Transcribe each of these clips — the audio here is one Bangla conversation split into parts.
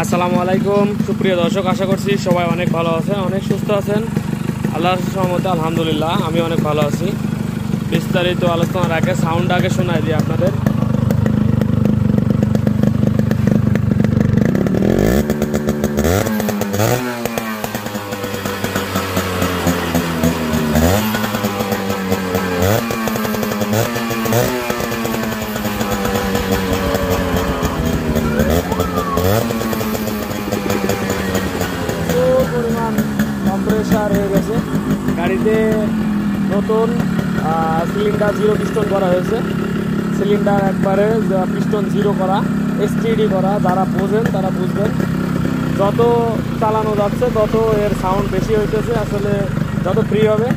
আসসালামু আলাইকুম সুপ্রিয় দর্শক, আশা করছি সবাই অনেক ভালো আছেন, অনেক সুস্থ আছেন। আল্লাহর রহমতে আলহামদুলিল্লাহ আমি অনেক ভালো আছি। বিস্তারিত আলোচনার আগে সাউন্ড আগে শোনাই দিই আপনাদের। পরিমাণ কম্প্রেসার হয়ে গেছে গাড়িতে। নতুন সিলিন্ডার জিরো পিস্টন করা হয়েছে। সিলিন্ডার একবারে পিস্টন জিরো করা, এসটিডি করা। যারা বোঝেন তারা বুঝবেন। যত চালানো যাচ্ছে তত এর সাউন্ড বেশি হইতেছে। আসলে যত ফ্রি হবে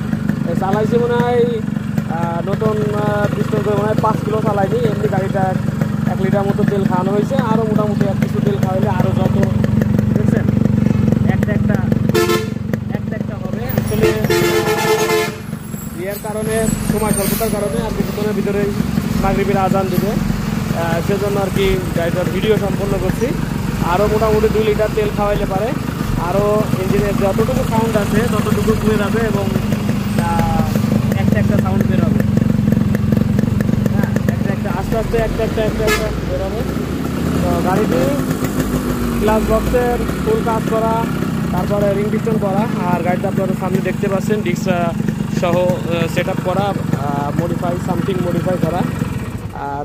চালাইছি মনে হয় নতুন পিস্টন করে মনে হয় 5 কিলো চালাইনি। এমনি গাড়িটা 1 লিটার মতো তেল খাওয়ানো হয়েছে। আরও মোটামুটি এক কিছু তেল খাওয়াইলে আরও যত দেখছেন একটা হবে। আসলে ইয়ের কারণে, সময় স্বল্পতার কারণে আর কিছুক্ষণের ভিতরেই মাগরিবের আজান দিবে, সেজন্য আর কি গাড়িটার ভিডিও সম্পন্ন করছি। আরও মোটামুটি 2 লিটার তেল খাওয়াইলে পারে আরও ইঞ্জিনের যতটুকু সাউন্ড আছে ততটুকু বের হবে এবং একটা সাউন্ড বের হবে। হ্যাঁ, আস্তে আস্তে একটা বের হবে। তো গাড়িটি গ্লাস বক্সের ফুল কাজ করা, তারপরে রিং পিস্টন করা, আর গাড়িটা আপনারা সামনে দেখতে পাচ্ছেন ডিস্ক সহ সেট আপ করা, মডিফাই করা।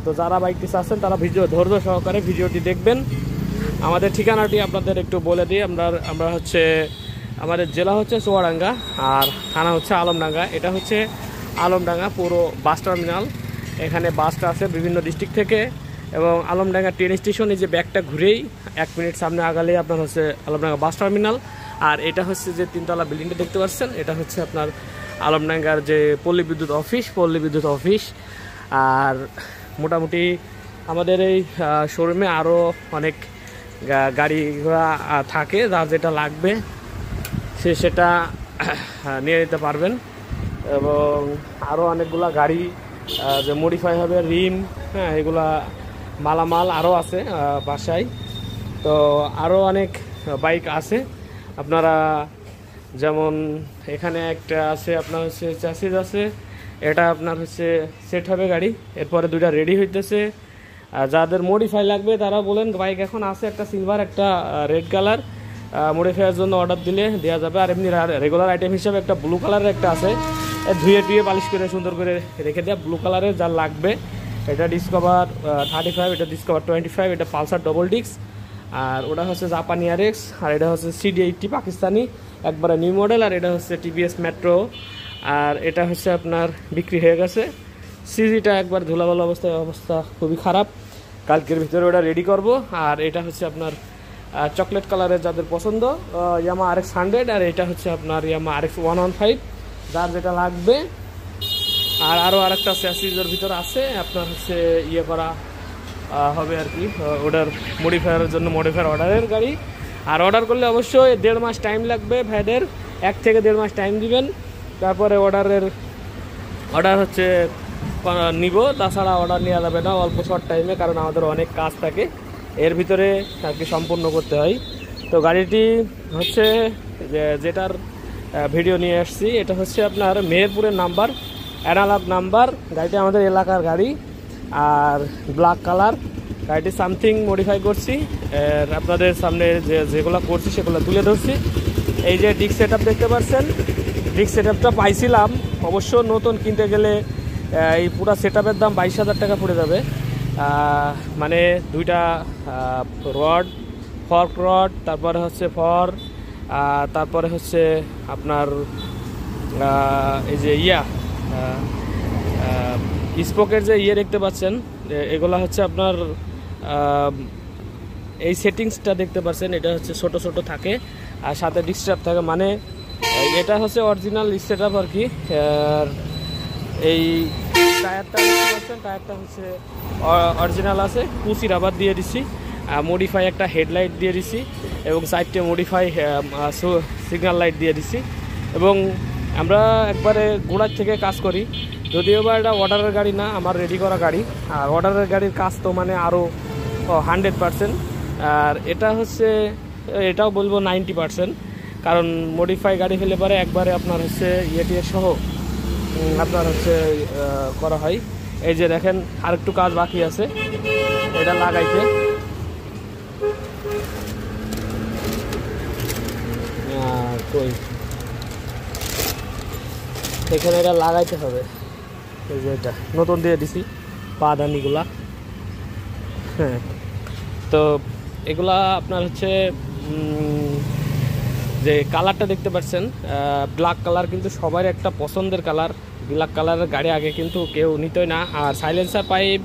তো যারা বাইকটি চাচ্ছেন তারা ধৈর্য সহকারে ভিডিওটি দেখবেন। আমাদের ঠিকানাটি আপনাদের একটু বলে দিই। আমরা হচ্ছে, আমাদের জেলা হচ্ছে চুয়াডাঙ্গা আর থানা হচ্ছে আলমডাঙ্গা। এটা হচ্ছে আলমডাঙ্গা পুরো বাস টার্মিনাল। এখানে বাসটা আছে বিভিন্ন ডিস্ট্রিক্ট থেকে, এবং আলমডাঙ্গা ট্রেন স্টেশনে যে ব্যাগটা ঘুরেই 1 মিনিট সামনে আগালে আপনার হচ্ছে আলমডাঙ্গা বাস টার্মিনাল। আর এটা হচ্ছে যে 3তলা বিল্ডিংটা দেখতে পাচ্ছেন, এটা হচ্ছে আপনার আলমডাঙ্গার যে পল্লী বিদ্যুৎ অফিস। আর মোটামুটি আমাদের এই শোরুমে আরও অনেক গাড়ি ঘোড়া থাকে, যার যেটা লাগবে সেটা নিয়ে নিতে পারবেন। এবং আরও অনেকগুলা গাড়ি যে মডিফাই হবে, রিম, হ্যাঁ, এগুলা মালামাল আরও আছে বাসায়। তো আরও অনেক বাইক আছে আপনারা, যেমন এখানে একটা আছে আপনার হচ্ছে চ্যাসিস আছে, এটা আপনার হচ্ছে সেট হবে গাড়ি। এরপরে 2টা রেডি হইতেছে। যাদের মডিফাই লাগবে তারা বলেন, বাইক এখন আছে একটা সিলভার, একটা রেড কালার। মডিফাইয়ের জন্য অর্ডার দিলে দেওয়া যাবে। আর এমনি রেগুলার আইটেম হিসাবে একটা ব্লু কালারের একটা আছে, ধুয়ে পালিশ করে সুন্দর করে রেখে দেওয়া ব্লু কালারের যা লাগবে। এটা ডিসকভার 35, এটা ডিসকভার 25, এটা পালসার ডবল ডিস্ক, আর ওটা হচ্ছে জাপানি RX, আর এটা হচ্ছে CD80 পাকিস্তানি একবারে নিউ মডেল, আর এটা হচ্ছে TVS মেট্রো। আর এটা হচ্ছে আপনার বিক্রি হয়ে গেছে। সিজিটা একবার ধুলাবালা অবস্থা খুবই খারাপ। কালকের ভিতরে ওটা রেডি করব। আর এটা হচ্ছে আপনার চকলেট কালারের যাদের পছন্দ, ইয়ামা RX 100, আর এটা হচ্ছে আপনার ইয়ামা RX 115, যার যেটা লাগবে। আর আরও আরেকটা চ্যাসিসের ভিতরে আছে আপনার হচ্ছে ইয়ে করা হবে আর কি, ওটার মডিফায়ারের জন্য মডিফায়ার অর্ডারের গাড়ি। আর অর্ডার করলে অবশ্যই 1.5 মাস টাইম লাগবে ভাইদের, 1 থেকে 1.5 মাস টাইম দিবেন। তারপরে অর্ডার হচ্ছে নিব, তাছাড়া অর্ডার নেওয়া যাবে না অল্প শর্ট টাইমে, কারণ আমাদের অনেক কাজ থাকে এর ভিতরে আর কি সম্পূর্ণ করতে হয়। তো গাড়িটি হচ্ছে যেটার ভিডিও নিয়ে আসছি, এটা হচ্ছে আপনার মেহেরপুরের নাম্বার, অ্যানালগ নাম্বার। গাড়িটি আমাদের এলাকার গাড়ি আর ব্ল্যাক কালার। গাড়িটি সামথিং মডিফাই করছি, আপনাদের সামনে যেগুলো করছি সেগুলো তুলে ধরছি। এই যে ডিস্ক সেট আপ দেখতে পাচ্ছেন, ডিস্ক সেট আপটা পাইছিলাম অবশ্য নতুন কিনতে গেলে এই পুরো সেট আপের দাম 22,000 টাকা পড়ে যাবে। মানে 2টা ফর্ক রড, তারপরে হচ্ছে তারপরে হচ্ছে আপনার এই যে স্পোকের যে দেখতে পাচ্ছেন, এগুলা হচ্ছে আপনার এই সেটিংসটা দেখতে পাচ্ছেন, এটা হচ্ছে ছোট ছোট থাকে আর সাথে ডিস্টার্ব থাকে। মানে এটা হচ্ছে অরিজিনাল সেট আপ আর কি। এই টায়ারটা দেখতে পাচ্ছেন, টায়ারটা হচ্ছে অরিজিনাল আছে, কুচি রাবার দিয়ে দিছি, মডিফাই একটা হেডলাইট দিয়ে দিছি, এবং সাইডে মডিফাই সিগন্যাল লাইট দিয়ে দিছি। এবং আমরা একবারে গোড়ার থেকে কাজ করি, যদিও বা এটা অর্ডারের গাড়ি না, আমার রেডি করা গাড়ি। আর অর্ডারের গাড়ির কাজ তো মানে আরও 100%। আর এটা হচ্ছে, এটাও বলবো 90%, কারণ মডিফাই গাড়ি ফেলে পরে একবারে আপনার হচ্ছে ইয়েটিএ সহ আপনার হচ্ছে করা হয়। এই যে দেখেন আরেকটু কাজ বাকি আছে এটা লাগাইতে। কই এখানে এটা লাগাইতে হবে। এই যে এটা নতুন দিয়ে দিছি পাদানিগুলা। হ্যাঁ, তো এগুলা আপনার হচ্ছে যে কালারটা দেখতে পাচ্ছেন ব্ল্যাক কালার, কিন্তু সবার একটা পছন্দের কালার। ব্ল্যাক কালারের গাড়ি আগে কিন্তু কেউ নিতই না। আর সাইলেন্সার পাইপ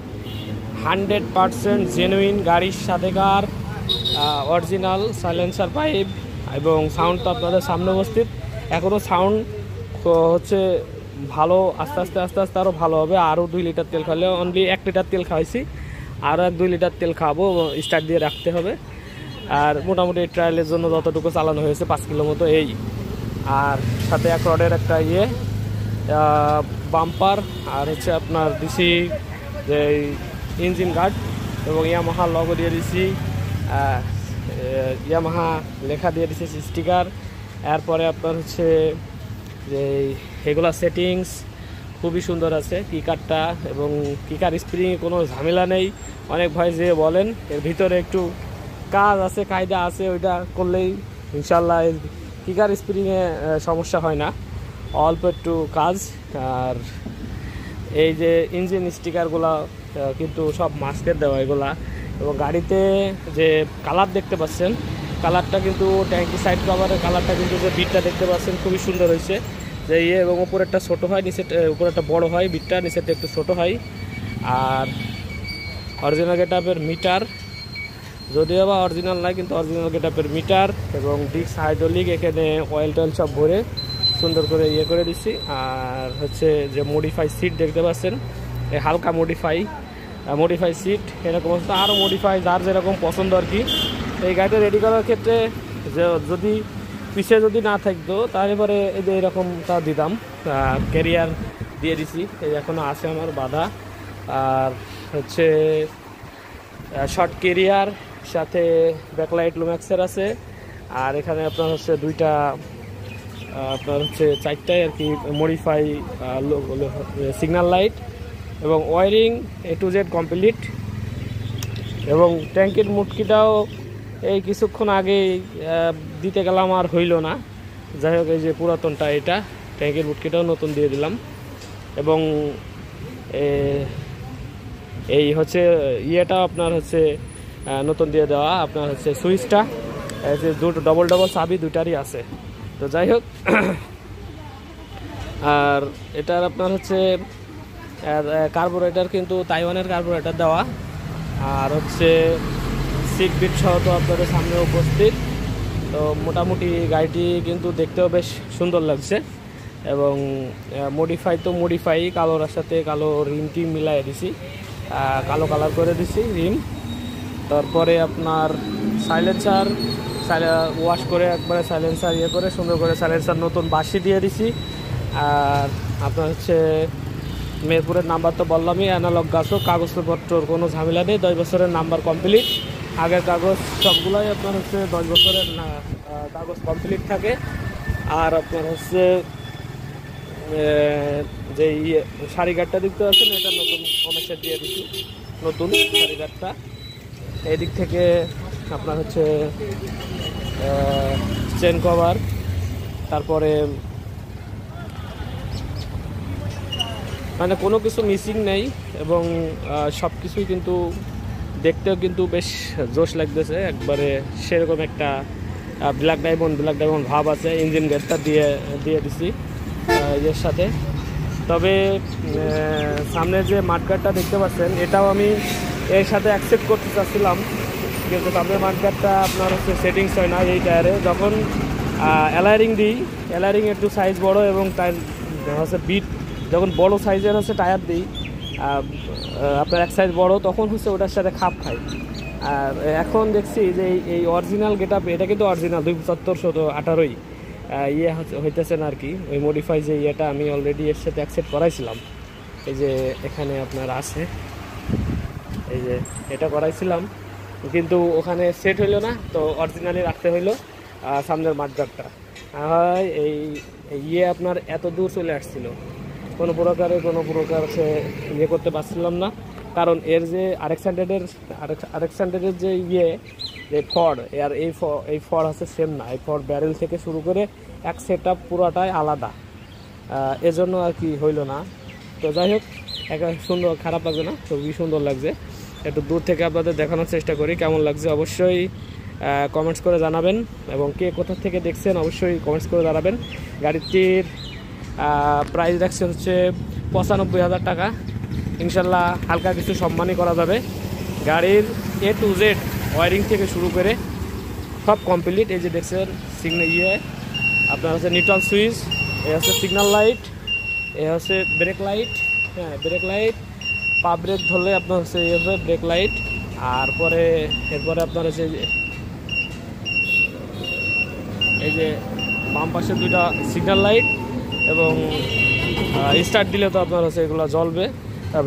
100% জেনুইন, গাড়ির সাথেকার অরিজিনাল সাইলেন্সার পাইপ, এবং সাউন্ড তো আপনাদের সামনে উপস্থিত। এখনও সাউন্ড হচ্ছে ভালো, আস্তে আস্তে আস্তে আস্তে আরও ভালো হবে। আরও 2 লিটার তেল খাওয়ালে, অনলি 1 লিটার তেল খাওয়াইছি, আরও 2 লিটার তেল খাওয়াবো, স্টার্ট দিয়ে রাখতে হবে। আর মোটামুটি ট্রায়ালের জন্য যতটুকু চালানো হয়েছে 5 কিলো মতো এই। আর সাথে এক রডের একটা বাম্পার, আর হচ্ছে আপনার দিছি যে ইঞ্জিন গার্ড, এবং ইয়ামাহা লগো দিয়ে দিছি, ইয়ামাহা লেখা দিয়ে দিছি স্টিকার। এরপরে আপনার হচ্ছে যে এগুলা সেটিংস খুবই সুন্দর আছে কিকারটা, এবং কিকার স্প্রিংয়ে কোনো ঝামেলা নেই। অনেক ভাই যে বলেন এর ভিতরে একটু কাজ আছে, কায়দা আছে, ওইটা করলেই ইনশাল্লাহ কিকার স্প্রিংয়ে সমস্যা হয় না, অল্প একটু কাজ। আর এই যে ইঞ্জিন স্টিকারগুলো কিন্তু সব মাস্কের দেওয়া এগুলা, এবং গাড়িতে যে কালার দেখতে পাচ্ছেন, কালারটা কিন্তু ট্যাঙ্কি সাইড কভারের কালারটা কিন্তু যে বিটটা দেখতে পাচ্ছেন খুবই সুন্দর হয়েছে। যে এবং উপরেরটা ছোটো হয়, উপরেরটা বড় হয়, বিটটা নিচেরটা একটু ছোটো হয়। আর অরিজিনাল গেটআপের মিটার, যদিও বা অরিজিনাল নয় কিন্তু অরিজিনাল গেটআপের মিটার, এবং ডিস্ক হাইড্রোলিক, এখানে অয়েল টয়েল সব ভরে সুন্দর করে করে দিছি। আর হচ্ছে যে মডিফাই সিট দেখতে পাচ্ছেন, এই হালকা মডিফাই সিট, এরকম হচ্ছে আরও মডিফাই যার যেরকম পছন্দ আর কি। এই গাড়িটা রেডি করার ক্ষেত্রে যদি পিছিয়ে যদি না থাকতো তাহলে পরে এই যে এরকমটা দিতাম। ক্যারিয়ার দিয়ে দিছি, এই এখনও আছে আমার বাধা। আর হচ্ছে শর্ট ক্যারিয়ার, সাথে ব্যাকলাইট লুম্যাক্সের আছে। আর এখানে আপনার হচ্ছে দুইটা, আপনার হচ্ছে 4টায় আর কি মডিফাই সিগন্যাল লাইট, এবং wiring A to Z complete. এবং ট্যাঙ্কির মুটকিটাও এই কিছুক্ষণ আগে দিতে গেলাম, আর হইল না। যাই হোক, এই যে পুরাতনটা, এটা ট্যাঙ্কির মুটকিটাও নতুন দিয়ে দিলাম। এবং এই হচ্ছে ইয়েটা আপনার হচ্ছে নতুন দিয়ে দেওয়া, আপনার হচ্ছে সুইচটা যে দুটো ডবল চাবি দুটারই আছে। তো যাই হোক, আর এটার আপনার হচ্ছে কার্বোরেটর কিন্তু তাইওয়ানের কার্বোরেটর দেওয়া। আর হচ্ছে সিট বিট সহ তো আপনাদের সামনে উপস্থিত। তো মোটামুটি গাড়িটি কিন্তু দেখতেও বেশ সুন্দর লাগছে। এবং মডিফাই কালোর সাথে কালো রিম টিম মিলাই দিছি, কালো কালার করে দিছি রিম। তারপরে আপনার সাইলেন্সার ওয়াশ করে একবারে সাইলেন্সার করে সুন্দর করে সাইলেন্সার নতুন বাঁশি দিয়ে দিছি। আর আপনার হচ্ছে মেহেরপুরের নাম্বার তো বললামই, অ্যানালগ গাছও, কাগজপত্রর কোনো ঝামেলা নেই, 10 বছরের নাম্বার কমপ্লিট। আগের কাগজ সবগুলোই আপনার হচ্ছে 10 বছরের কাগজ কমপ্লিট থাকে। আর আপনার হচ্ছে যে সারি গার্ডটা দেখতে পাচ্ছেন, এটা নতুন কমার্শিয়াল দিয়ে দিচ্ছি, নতুন সারি গার্ডটা। এই দিক থেকে আপনার হচ্ছে চেন কভার, তারপরে মানে কোনো কিছু মিসিং নেই, এবং সব কিছুই কিন্তু দেখতেও কিন্তু বেশ জোশ লাগতেছে একবারে। সেরকম একটা ব্ল্যাক ডায়মন্ড ভাব আছে। ইঞ্জিন গেটটা দিয়ে দিছি এর সাথে। তবে সামনে যে মাঠগার্ডটা দেখতে পাচ্ছেন, এটাও আমি এর সাথে অ্যাকসেপ্ট করতে চাচ্ছিলাম, কিন্তু সামনের মাঠগার্ডটা আপনার হচ্ছে সেটিংস হয় না এই টায়ারে। যখন অ্যালারিং দিই, অ্যালারিং একটু সাইজ বড়, এবং তার হচ্ছে বিট যখন বড় সাইজের হচ্ছে টায়ার দিই, আপনার এক সাইজ বড়, তখন হচ্ছে ওটার সাথে খাপ খায়। আর এখন দেখছি যে এই অরিজিনাল গেটআপ, এটা কিন্তু অরিজিনাল 275/18 হইতেছে না আর কি। ওই মডিফাই যে ইয়েটা আমি অলরেডি এর সাথে অ্যাকসেপ্ট করাইছিলাম, এই যে এখানে আপনার আছে, এই যে এটা করাইছিলাম। কিন্তু ওখানে সেট হইলো না, তো অরিজিনালি রাখতে হইলো সামনের মাঠগাটটা। হয় এই ইয়ে আপনার এত দূর চলে আসছিল, কোনো প্রকার সে ইয়ে করতে পারছিলাম না, কারণ এর যে আরেকসান্ডারের যে ইয়ে যে ফড আর এই ফড হচ্ছে সেম না। এই ফড ব্যারেল থেকে শুরু করে এক সেট আপ পুরোটাই আলাদা, এজন্য আর কি হইলো না। তো যাই হোক, একটা সুন্দর, খারাপ লাগবে না, খুবই সুন্দর লাগছে। একটু দূর থেকে আপনাদের দেখানোর চেষ্টা করি কেমন লাগছে, অবশ্যই কমেন্টস করে জানাবেন, এবং কে কোথা থেকে দেখছেন অবশ্যই কমেন্টস করে জানাবেন। গাড়িটির প্রাইস রাখছে হচ্ছে 95,000 টাকা। ইনশাল্লাহ হালকা কিছু সম্মানই করা যাবে। গাড়ির A to Z ওয়ারিং থেকে শুরু করে সব কমপ্লিট। এই যে দেখছেন সিগন্যাল আপনার হচ্ছে নিউট্রাল সুইচ, এ হচ্ছে সিগন্যাল লাইট, এ হচ্ছে ব্রেক লাইট, হ্যাঁ ব্রেক লাইট, পা ব্রেক ধরলে আপনার হচ্ছে ব্রেক লাইট, আর এরপরে আপনার হচ্ছে এই যে বাম পাশে দুইটা সিগন্যাল লাইট, এবং স্টার্ট দিলে তো আপনার হচ্ছে এগুলো জ্বলবে।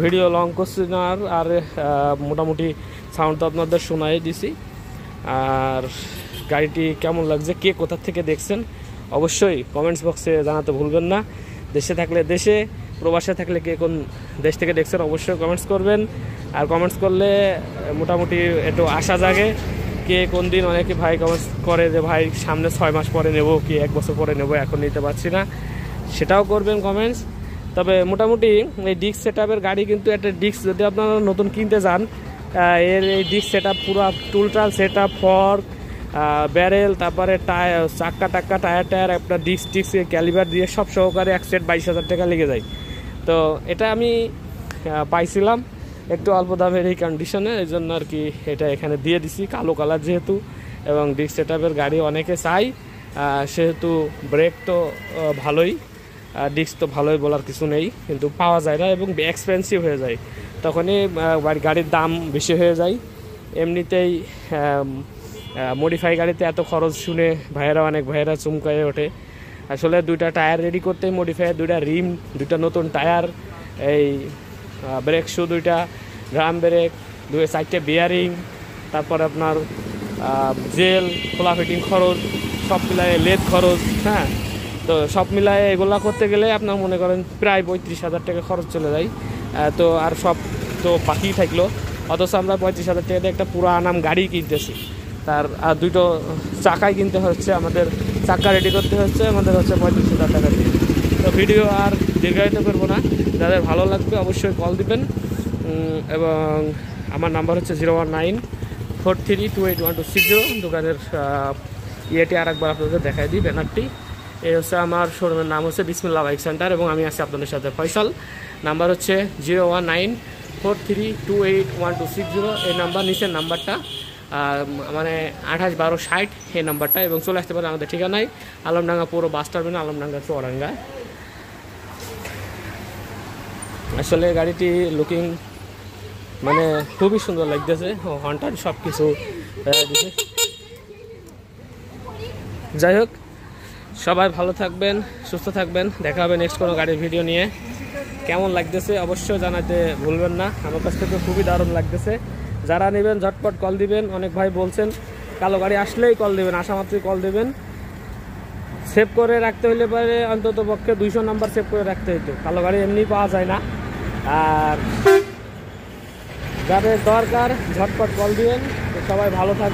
ভিডিও লং করছি না, আর মোটামুটি সাউন্ড তো আপনাদের শোনাই দিছি। আর গাড়িটি কেমন লাগছে, কে কোথা থেকে দেখছেন অবশ্যই কমেন্টস বক্সে জানাতে ভুলবেন না। দেশে থাকলে দেশে, প্রবাসে থাকলে কে কোন দেশ থেকে দেখছেন অবশ্যই কমেন্টস করবেন। আর কমেন্টস করলে মোটামুটি একটু আশা জাগে, কে কোন দিন। অনেকে ভাই কমেন্টস করে যে ভাই সামনে 6 মাস পরে নেব, কি 1 বছর পরে নেব, এখন নিতে পারছি না, সেটাও করবেন কমেন্টস। তবে মোটামুটি এই ডিস্ক সেট আপের গাড়ি কিন্তু একটা ডিস্ক যদি আপনারা নতুন কিনতে যান, এর এই ডিস্ক সেট আপ পুরো টুলটাল সেট আপ, ফর্ক, ব্যারেল, তারপরে টায়ার, চাক্কা টায়ার আপনার ডিস্ক ক্যালিবার দিয়ে সব সহকারে এক সেট 22,000 টাকা লেগে যায়। তো এটা আমি পাইছিলাম একটু অল্প দামের এই কন্ডিশনে, এই জন্য আর কি এটা এখানে দিয়ে দিছি, কালো কালার যেহেতু, এবং ডিস্ক সেট আপের গাড়ি অনেকে চাই, সেহেতু ব্রেক তো ভালোই, ডিস্ক তো ভালোই বলার কিছু নেই, কিন্তু পাওয়া যায় না এবং এক্সপেন্সিভ হয়ে যায়, তখনই গাড়ির দাম বেশি হয়ে যায়। এমনিতেই মডিফাই গাড়িতে এত খরচ শুনে অনেক ভাইয়েরা চমকায়ে ওঠে। আসলে দুইটা টায়ার রেডি করতে মডিফাই, দুইটা রিম, দুইটা নতুন টায়ার, এই ব্রেক শু দুইটা, ড্রাম ব্রেক, 4টে বিয়ারিং, তারপর আপনার জেল, খোলা ফিটিং খরচ, সব মিলায়ে লেদ খরচ, হ্যাঁ। তো সব মিলায়ে এগুলা করতে গেলে আপনার মনে করেন প্রায় 35,000 টাকা খরচ চলে যায়। তো আর সব তো বাকি থাকলো, অথচ আমরা 35,000 টাকা দিয়ে একটা পুরো আনাম গাড়ি কিনতেছি, তার আর দুটো চাকাই কিনতে হচ্ছে, আমাদের চাকা রেডি করতে হচ্ছে আমাদের হচ্ছে 35,000 টাকা দিয়ে। তো ভিডিও আর দীর্ঘায়িত করবো না, যাদের ভালো লাগবে অবশ্যই কল দিবেন, এবং আমার নাম্বার হচ্ছে 01943281260। দোকানের ইয়েটি আর একবার আপনাদের দেখাই দিই, ব্যানারটি। এই হচ্ছে আমার শোরুমের নাম হচ্ছে বিসমিল্লাহ বাইক সেন্টার, এবং আমি আছি আপনাদের সাথে ফয়সাল। নাম্বার হচ্ছে 01943281260। এই নাম্বার, নিচের নাম্বারটা মানে 281260 এই নাম্বারটা, এবং চলে আসতে পারে আমাদের ঠিকানায় আলমডাঙ্গা পৌর বাস টার্মিনাল, আলমডাঙ্গা চুয়াডাঙ্গা। আসলে গাড়িটি লুকিং মানে খুবই সুন্দর লাগতেছে, হর্নটার সব কিছু। যাই হোক, সবাই ভালো থাকবেন, সুস্থ থাকবেন, দেখা হবে নেক্সট কোনো গাড়ির ভিডিও নিয়ে। কেমন লাগতেছে অবশ্যই জানাতে ভুলবেন না, আমার কাছ থেকে খুবই দারুণ লাগতেছে। যারা নেবেন ঝটপট কল দিবেন। অনেক ভাই বলছেন কালো গাড়ি আসলেই কল দেবেন, আসা মাত্রই কল দেবেন। সেভ করে রাখতে হলে পরে অন্তত পক্ষে 200 নাম্বার সেভ করে রাখতে হতো, কালো গাড়ি এমনি পাওয়া যায় না। আর যাদের দরকার ঝটপট কল দিবেন। সবাই ভালো থাকবেন।